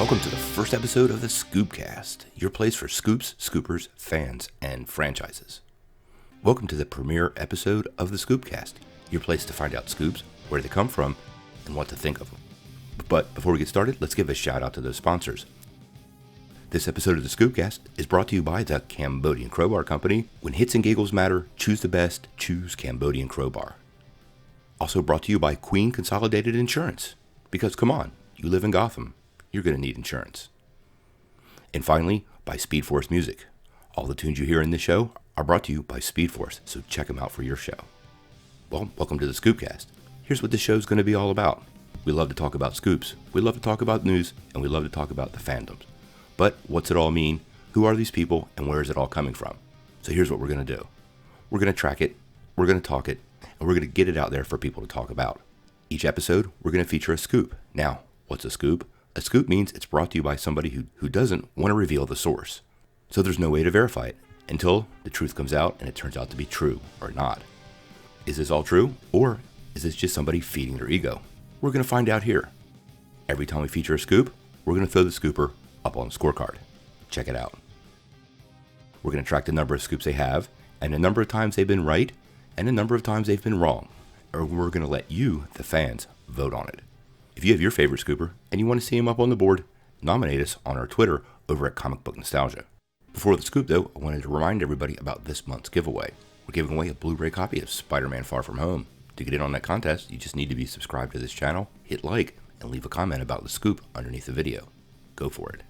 Welcome to the first episode of the Scoopcast, your place for scoops, scoopers, fans, and franchises. Welcome to the premiere episode of the Scoopcast, your place to find out scoops, where they come from, and what to think of them. But before we get started, let's give a shout out to those sponsors. This episode of the Scoopcast is brought to you by the Cambodian Crowbar Company. When hits and giggles matter, choose the best, choose Cambodian Crowbar. Also brought to you by Queen Consolidated Insurance, because come on, you live in Gotham, you're going to need insurance. And finally, by Speed Force Music. All the tunes you hear in this show are brought to you by Speed Force, so check them out for your show. Well, welcome to the Scoopcast. Here's what this show's going to be all about. We love to talk about scoops, we love to talk about news, and we love to talk about the fandoms. But what's it all mean? Who are these people, and where is it all coming from? So here's what we're going to do. We're going to track it, we're going to talk it, and we're going to get it out there for people to talk about. Each episode, we're going to feature a scoop. Now, what's a scoop? A scoop means it's brought to you by somebody who doesn't want to reveal the source. So there's no way to verify it until the truth comes out and it turns out to be true or not. Is this all true, or is this just somebody feeding their ego? We're going to find out here. Every time we feature a scoop, we're going to throw the scooper up on the scorecard. Check it out. We're going to track the number of scoops they have, and the number of times they've been right, and the number of times they've been wrong. Or we're going to let you, the fans, vote on it. If you have your favorite scooper and you want to see him up on the board, nominate us on our Twitter over at Comic Book Nostalgia. Before the scoop though, I wanted to remind everybody about this month's giveaway. We're giving away a Blu-ray copy of Spider-Man Far From Home. To get in on that contest, you just need to be subscribed to this channel, hit like, and leave a comment about the scoop underneath the video. Go for it.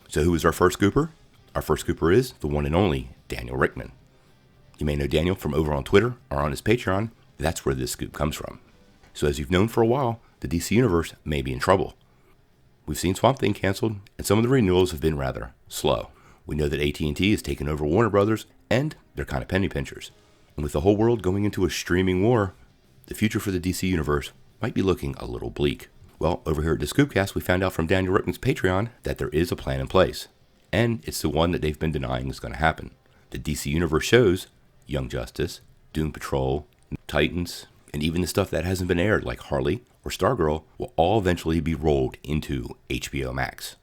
So who is our first scooper? Our first scooper is the one and only Daniel Rickman. You may know Daniel from over on Twitter or on his Patreon. That's where this scoop comes from. So as you've known for a while, the DC Universe may be in trouble. We've seen Swamp Thing canceled, and some of the renewals have been rather slow. We know that AT&T has taken over Warner Brothers, and they're kind of penny pinchers. And with the whole world going into a streaming war, the future for the DC Universe might be looking a little bleak. Well, over here at the Scoopcast, we found out from Daniel Rickman's Patreon that there is a plan in place, and it's the one that they've been denying is going to happen. The DC Universe shows Young Justice, Doom Patrol, Titans, and even the stuff that hasn't been aired like Harley or Stargirl will all eventually be rolled into HBO Max.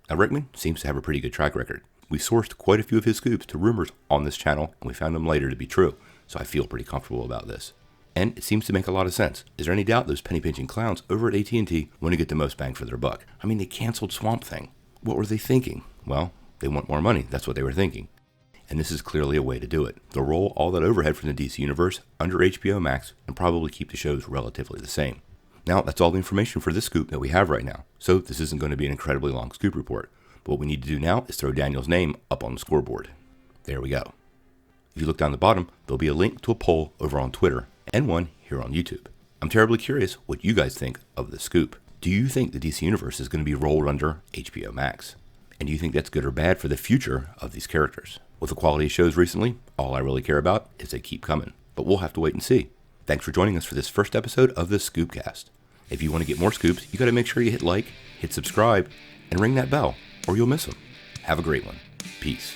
Now Rickman seems to have a pretty good track record. We sourced quite a few of his scoops to rumors on this channel, and we found them later to be true, so I feel pretty comfortable about this. And it seems to make a lot of sense. Is there any doubt those penny-pinching clowns over at AT&T want to get the most bang for their buck? I mean, they canceled Swamp Thing. What were they thinking? Well, they want more money. That's what they were thinking. And this is clearly a way to do it. They'll roll all that overhead from the DC Universe under HBO Max and probably keep the shows relatively the same. Now, that's all the information for this scoop that we have right now. So this isn't going to be an incredibly long scoop report. But what we need to do now is throw Daniel's name up on the scoreboard. There we go. If you look down the bottom, there'll be a link to a poll over on Twitter and one here on YouTube. I'm terribly curious what you guys think of the scoop. Do you think the DC Universe is going to be rolled under HBO Max? And do you think that's good or bad for the future of these characters? With the quality of shows recently, all I really care about is they keep coming. But we'll have to wait and see. Thanks for joining us for this first episode of the Scoopcast. If you want to get more scoops, you got to make sure you hit like, hit subscribe, and ring that bell, or you'll miss them. Have a great one. Peace.